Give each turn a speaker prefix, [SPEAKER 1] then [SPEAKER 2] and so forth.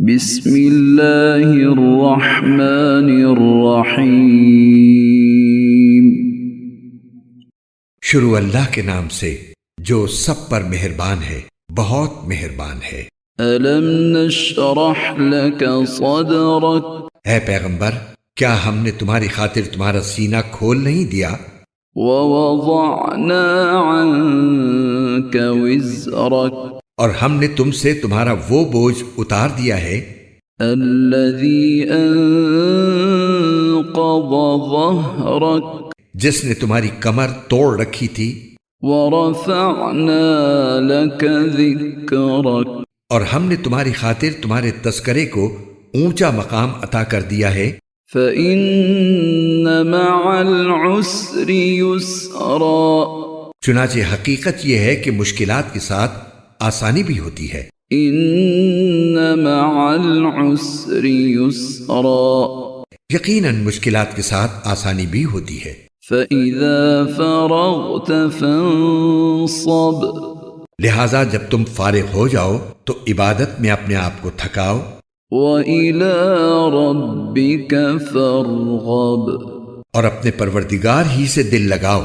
[SPEAKER 1] بسم اللہ الرحمن الرحیم۔
[SPEAKER 2] شروع اللہ کے نام سے جو سب پر مہربان ہے، بہت مہربان ہے۔
[SPEAKER 1] الم نشرح لک صدرک،
[SPEAKER 2] اے پیغمبر، کیا ہم نے تمہاری خاطر تمہارا سینہ کھول نہیں دیا؟
[SPEAKER 1] ووضعنا عنک وزرک، اور
[SPEAKER 2] ہم نے تم سے تمہارا وہ بوجھ اتار دیا ہے
[SPEAKER 1] الذی انقض ظہرک،
[SPEAKER 2] جس نے تمہاری کمر توڑ رکھی تھی،
[SPEAKER 1] ورفعنا لک ذکرک،
[SPEAKER 2] اور ہم نے تمہاری خاطر تمہارے تذکرے کو اونچا مقام عطا کر دیا ہے۔
[SPEAKER 1] فإن مع العسر یسرا،
[SPEAKER 2] چنانچہ حقیقت یہ ہے کہ مشکلات کے ساتھ آسانی بھی ہوتی ہے۔
[SPEAKER 1] ان مع العسر یسرا،
[SPEAKER 2] یقیناً مشکلات کے ساتھ آسانی بھی ہوتی ہے۔
[SPEAKER 1] فإذا فرغت فانصب،
[SPEAKER 2] لہٰذا جب تم فارغ ہو جاؤ تو عبادت میں اپنے آپ کو تھکاؤ،
[SPEAKER 1] وإلى ربك فارغب،
[SPEAKER 2] اور اپنے پروردگار ہی سے دل لگاؤ۔